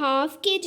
½ kg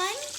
1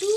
2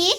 1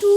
2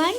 1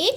1